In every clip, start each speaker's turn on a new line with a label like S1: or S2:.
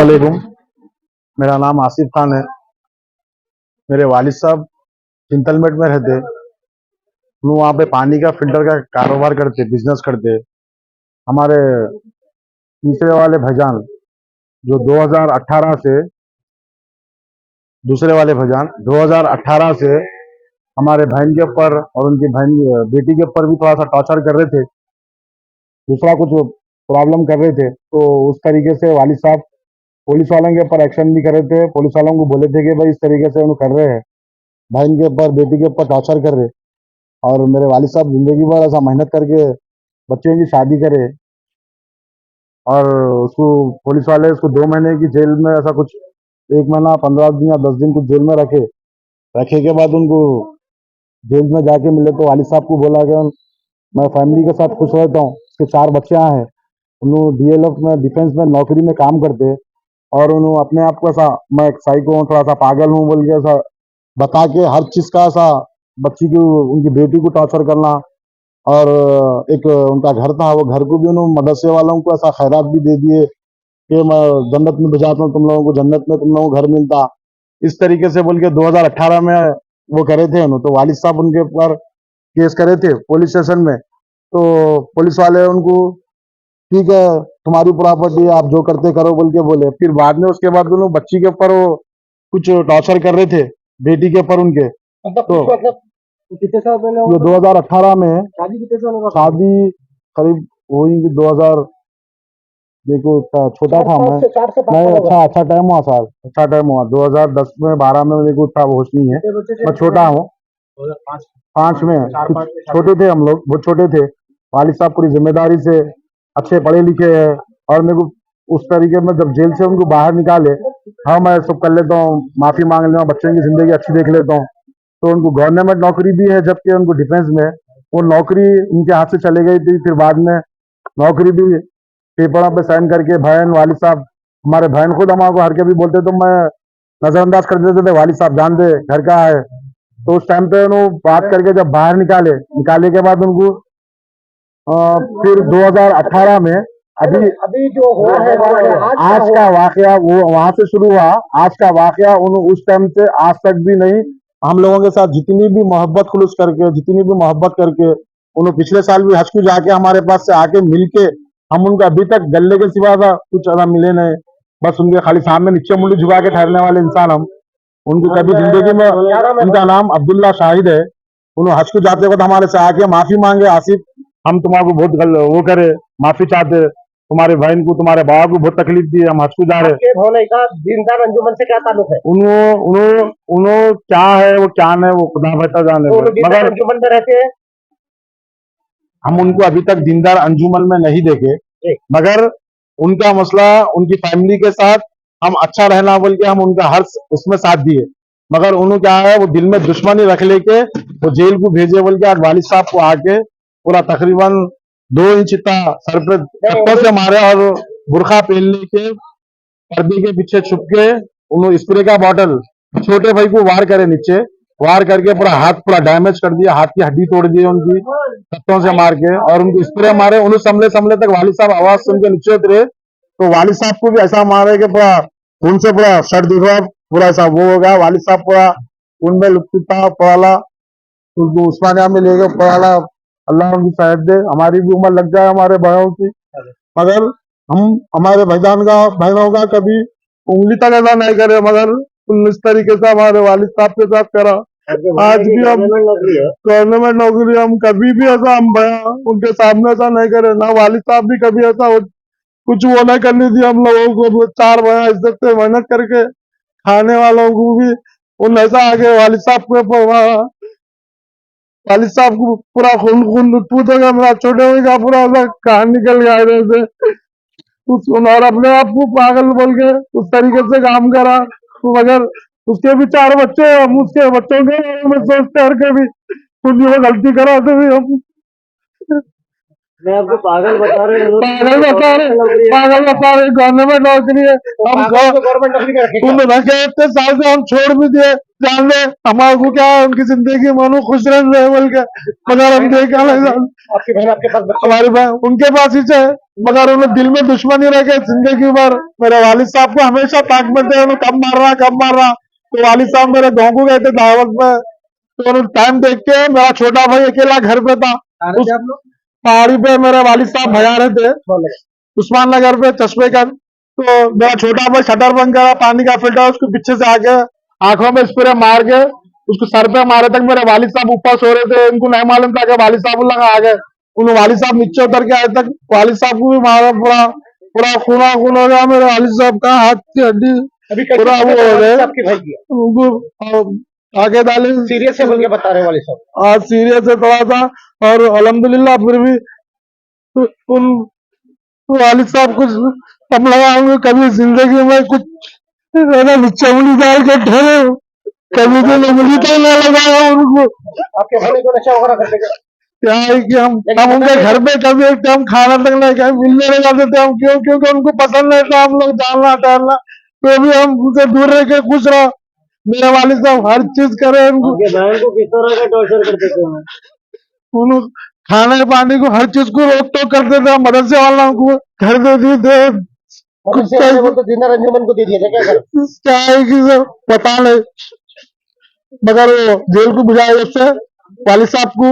S1: अस्सलामुअलैकुम। मेरा नाम आसिफ खान है। मेरे वालिद साहब चिंतलमेट में रहते। वो वहाँ पे पानी का फिल्टर का कारोबार करते, बिजनेस करते। हमारे तीसरे वाले भाईजान जो 2018 से, दूसरे वाले भाईजान 2018 से हमारे बहन के ऊपर और उनकी बहन बेटी के ऊपर भी थोड़ा सा टॉर्चर कर रहे थे, दूसरा कुछ प्रॉब्लम कर रहे थे। तो उस तरीके से वालिद साहब पुलिस वालों के ऊपर एक्शन भी कर रहे थे। पुलिस वालों को बोले थे कि भाई इस तरीके से उन्हें कर रहे हैं, बहन के ऊपर बेटी के ऊपर टॉर्चर कर रहे। और मेरे वालिद साहब जिंदगी भर ऐसा मेहनत करके बच्चों की शादी करे और उसको पुलिस वाले उसको 2 महीने की जेल में, ऐसा कुछ 1 महीना 15 दिन या 10 दिन कुछ जेल में रखे। रखे के बाद उनको जेल में जाके मिले तो वालिद साहब को बोला कि मैं फैमिली के साथ खुश रहता हूँ, उसके 4 बच्चे हैं। उन्होंने डीएलएफ में, डिफेंस में नौकरी में काम करते। और उन्होंने अपने आप को ऐसा, मैं एक साइको हूँ, थोड़ा सा पागल हूँ बोल के ऐसा बता के हर चीज का ऐसा बच्ची की, उनकी बेटी को टॉर्चर करना। और एक उनका घर था, वो घर को भी उन्होंने मदरसे वालों को ऐसा खैरात भी दे दिए कि मैं जन्नत में भिजाता हूँ तुम लोगों को, जन्नत में तुम लोगों को घर मिलता, इस तरीके से बोल के 2018 में वो करे थे उन्होंने। तो वालिद साहब उनके ऊपर केस करे थे पुलिस स्टेशन में। तो पुलिस वाले उनको ठीक है तुम्हारी प्रॉपर्टी आप जो करते करो बोल के बोले। फिर बाद में उसके बाद उन्होंने बच्ची के ऊपर वो कुछ टॉर्चर कर रहे थे, बेटी के ऊपर उनके। तो
S2: कितने साल पहले
S1: ये 2018 में
S2: शादी कितने साल होगा?
S1: शादी करीब वही 2000, देखो छोटा था मैं, नहीं अच्छा टाइम हुआ सर, अच्छा टाइम हुआ 2010 में 12 में, मेरे को उतना होश नहीं है, मैं छोटा हूँ। 5 में छोटे थे हम लोग, बहुत छोटे थे। वालिद साहब पूरी जिम्मेदारी से अच्छे पढ़े लिखे हैं। और मेरे को उस तरीके में जब जेल से उनको बाहर निकाले, हाँ मैं सब कर लेता हूँ, माफी मांग लेता हूँ, बच्चों की जिंदगी अच्छी देख लेता हूँ। तो उनको गवर्नमेंट नौकरी भी है, जबकि उनको डिफेंस में वो नौकरी उनके हाथ से चले गई थी। फिर बाद में नौकरी भी पेपरों पे साइन करके बहन, वालिद साहब, हमारे बहन खुद हमारे को हर के भी बोलते तो मैं नजरअंदाज कर देते थे, वालिद साहब जान दे घर का है। तो उस टाइम पे उन्होंने बात करके जब बाहर निकाले के बाद उनको फिर 2018 में
S2: अभी जो हुआ है
S1: आज का वाकया वो वहां से शुरू हुआ। आज का वाकया उस टाइम से आज तक भी नहीं, हम लोगों के साथ जितनी भी मोहब्बत खुलूस करके, जितनी भी मोहब्बत करके, उन्होंने पिछले साल भी हज को जाके हमारे पास से आके मिलके, हम उनका अभी तक गले के सिवा था कुछ ज्यादा मिले नहीं। बस उनके खाली सामने नीचे मुंडी झुका के ठहरने वाले इंसान हम। उनको कभी जिंदगी में, उनका नाम अब्दुल्ला शाहिद है। उन्होंने हज को जाते वक्त हमारे से आके माफी मांगे, आसिफ हम तुम्हारे को बहुत वो करे, माफी चाहते, तुम्हारे बहन को, तुम्हारे बाबा को बहुत तकलीफ दी, हम हज को जा रहे।
S2: होने का दीनदार अंजुमन से क्या ताल्लुक है?
S1: उन्होंने क्या है वो क्या नहीं वो खुदा बेहतर जाने, मगर
S2: अंजुमन में रहते हैं।
S1: हम उनको अभी तक दीनदार अंजुमन में नहीं देखे, मगर उनका मसला उनकी फैमिली के साथ हम अच्छा रहना बोल के हम उनका हर उसमें साथ दिए। मगर उन्होंने क्या है वो दिल में दुश्मनी रख लेके वो जेल को भेजे बोल के आज वालिद साहब को आके पूरा तकरीबन 2 इंच इतना सर पे थप्पड़ से मारे और बुरखा पहन लेके पर्दे के पीछे छुप के उन्होंने स्प्रे का बॉटल छोटे भाई को वार करे, नीचे वार करके पूरा हाथ पूरा डैमेज कर दिया, हाथ की हड्डी तोड़ दी उनकी तख्तों से मार के, और उनको स्प्रे मारे। उन्हें समले समले तक वालिद साहब आवाज सुन के नीचे उतरे तो वालिद साहब को भी ऐसा मारे कि पूरा खून से पूरा शर्ट दिखा, पूरा ऐसा वो हो गया। वालिद साहब पूरा उनमें लुप्ता पड़ाला, उनको उस्मानिया में ले गए पड़ाला। अल्लाह उनकी शायद दे, हमारी भी उम्र लग जाए हमारे भाइयों की, मगर हम हमारे भाइयों का कभी उंगली तक ऐसा नहीं करे, मगर इस तरीके से हमारे वालिद साहब के साथ करा। आज भी हम गवर्नमेंट नौकरी, हम कभी भी ऐसा हम उनके सामने ऐसा नहीं करे, ना वालिद साहब भी कभी ऐसा कुछ वो नहीं करने दिया हम लोगों को। 4 भाई इज्जत से मेहनत करके खाने वालों को भी उन ऐसा आगे वालिद साहब को, वालिद साहब को पूरा खून खून लुटपूट हो गया, मेरा छोटे भाई का पूरा ऐसा कहानी निकल गया इधर से और अपने आप को पागल बोल के उस तरीके से काम करा। मगर उसके भी 4 बच्चे, हम उसके बच्चों के बारे में सोचते हर के भी कुछ वो गलती करा तो भी हम
S2: मैं आपको पागल बता रहे
S1: पागल बता रहे गवर्नमेंट नौकरी है, हम
S2: गवर्नमेंट नौकरी में
S1: इतने साल से हम छोड़ भी दिए, जान दे हमारे को क्या है, उनकी जिंदगी में खुश रह रहे बोल के, मगर हम देखा नहीं।
S2: आपकी बहन आपके पास बच्चे
S1: हमारी बहन उनके पास ही है, मगर उन्हें दिल में दुश्मनी रह गई जिंदगी भर। मेरे वालिद साहब को हमेशा ताक में थे, उन्हें कब मार रहा। तो वालिद साहब मेरे गाँव को गए थे दावत में, तो उन्होंने टाइम देख के मेरा छोटा भाई अकेला घर पे था। उस पहाड़ी पे मेरे वालिद साहब भजा रहे थे, उस्मान नगर पे चश्मे का। तो मेरा छोटा भाई शटर बंद करा, पानी का फिल्टर उसको पीछे से आके आंखों में स्प्रे मार के उसको सर पे मारे तक मेरे वालिद साहब ऊपर सो रहे थे। उनको नहीं मालूम था कि वालिद साहब लगा आ गए। उन वालिद साहब नीचे उतर के आए तक वालिद साहब को भी मारा, पूरा पूरा खूना खून हो गया मेरे वालिद साहब का, हाथ की हड्डी
S2: अभी
S1: पूरा वो हो गए।
S2: आपके भाई की
S1: उनको आगे डाले,
S2: सीरियस है बोल के बता रहे वाले साहब।
S1: आज सीरियस है थोड़ा सा, और अल्हम्दुलिल्लाह फिर भी उन वालिद साहब को हम लगाऊंगे कभी जिंदगी में कुछ चमड़ी डाल के ठहरे, कभी तो उंगली तो न लगाया उनको।
S2: आपके भाई को नशा वगैरह करते क्या?
S1: क्या है कि हम उनके घर पे कभी एक टाइम खाना तक नहीं खाए, मिलने नहीं जाते थे हम, क्यों? क्योंकि उनको पसंद नहीं था हम लोग जानना टहलना, तो भी हम उनसे दूर रह के खुश रहो। मेरे वालिद साहब हर चीज करे उनको,
S2: आपके बहन को किस तरह का टॉर्चर करते थे?
S1: उन्होंने खाने पानी को हर चीज को रोक टोक करते थे। मदरसे वाला को घर दे दिए थे, कुछ
S2: तो दिनार अंजुमन को दे दिया था क्या कर?
S1: क्या है कि सब पता नहीं, मगर वो जेल को बुझाया उससे वालिद साहब को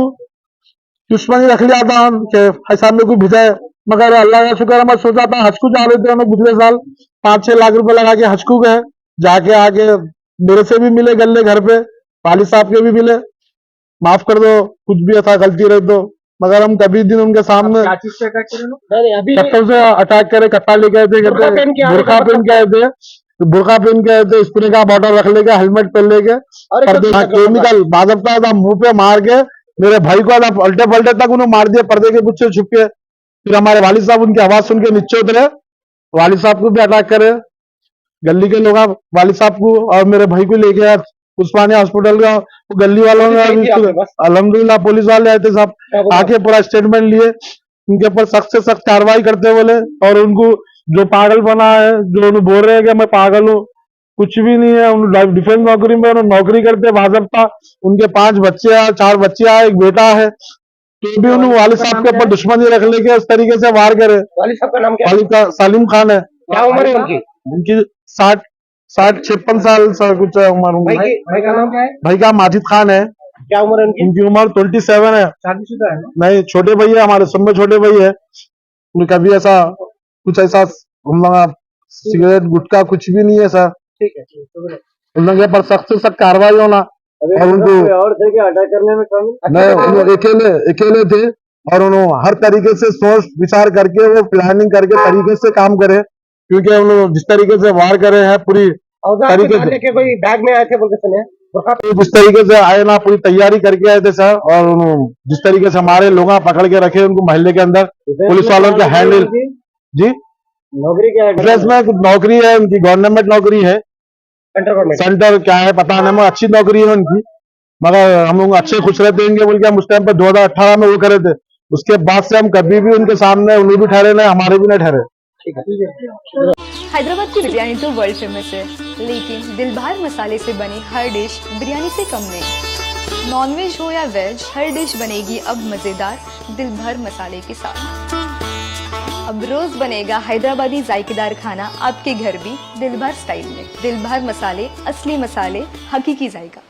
S1: दुश्मनी रख लिया था कि ऐसा मेरे को भिजाए। मगर अल्लाह का शुक्र है, मैं सोचा था हज को जा रहे थे, पिछले साल 5-6 लाख रुपए लगा के हज को गए, जाके आके मेरे से भी मिले गले घर पे, वालिद साहब के भी मिले, माफ कर दो कुछ भी ऐसा गलती रही तो। मगर हम कभी दिन उनके सामने कट्टों से अटैक करे, कट्टा लेके आए थे, बुरखा पहन के आए थे, बुरखा पहन के आए थे, स्प्रे का बॉटल रख लेके, हेलमेट पहन लेके, केमिकल बाजबता था मुंह पे मार के मेरे भाई को पलटे पलटे तक उन्होंने मार दिया, पर्दे के पीछे छुप के। फिर हमारे वालिद साहब उनकी आवाज सुन के नीचे उतरे, वालिद साहब को भी अटैक करे, गली के लोग वालिद साहब को और मेरे भाई को लेके आए उस्मानिया हॉस्पिटल का। गली वालों ने अल्हम्दुलिल्लाह पुलिस वाले आए थे साहब, आके पूरा स्टेटमेंट लिए, उनके ऊपर सख्त से सख्त कार्रवाई करते बोले। और उनको जो पागल बना है, जो उन्हें बोल रहे हैं कि मैं पागल हूँ, कुछ भी नहीं है। उन डिफेंस नौकरी में नौकरी करते बाजबता, उनके 5 बच्चे हैं, 4 बच्चे हैं, एक बेटा है, तो भी उन्होंने वालिद साहब के ऊपर दुश्मनी रख लेके उस तरीके से वार करे।
S2: वालिद साहब का नाम क्या है?
S1: वालिद का सालिम खान है।
S2: क्या उम्र है उनकी?
S1: उनकी 60-56 साल कुछ है उम्र।
S2: भाई का नाम क्या है?
S1: भाई का माजिद खान है।
S2: क्या उम्र है उनकी?
S1: उनकी उम्र 27 है।
S2: शादीशुदा है?
S1: नहीं, छोटे भाई है हमारे, सब में छोटे भाई है। उन्हें कभी ऐसा कुछ ऐसा हम लोग सिगरेट गुटखा कुछ भी नहीं है सर।
S2: ठीक है,
S1: उन लोगों पर सख्त से सख्त कार्रवाई होना। और उनको
S2: और थे कि अटैक करने में कमी?
S1: नहीं, उन्होंने अकेले थे, और उन्होंने हर तरीके से सोच विचार करके वो प्लानिंग करके तरीके से काम करे, क्योंकि हम लोग जिस तरीके से वार करे हैं पूरी तरीके से,
S2: कोई बैग में आए थे बोल के सुने?
S1: जिस तरीके से आए ना पूरी तैयारी करके आए थे सर। और उन्होंने जिस तरीके से हमारे लोग पकड़ के रखे उनको मोहल्ले के अंदर, पुलिस वालों के हैंडल जी।
S2: नौकरी क्या है?
S1: प्रेस में नौकरी है उनकी, गवर्नमेंट नौकरी है, सेंटर क्या है पता नहीं, मगर अच्छी नौकरी है उनकी। मगर हम लोग अच्छे खुश रहते हैं बोल के हम उस टाइम पे 2018 में वो करे थे, उसके बाद से हम कभी भी उनके सामने उन्हें भी ठहरे नहीं, हमारे भी नहीं ठहरे।
S3: हैदराबाद की बिरयानी तो वर्ल्ड फेमस है, लेकिन दिलभर मसाले से बनी हर डिश बिरयानी से कम नहीं। नॉनवेज हो या वेज, हर डिश बनेगी अब मज़ेदार दिलभर मसाले के साथ। अब रोज बनेगा हैदराबादी जायकेदार खाना आपके घर भी दिलभर स्टाइल में। दिलभर मसाले, असली मसाले, हकीकी जायका।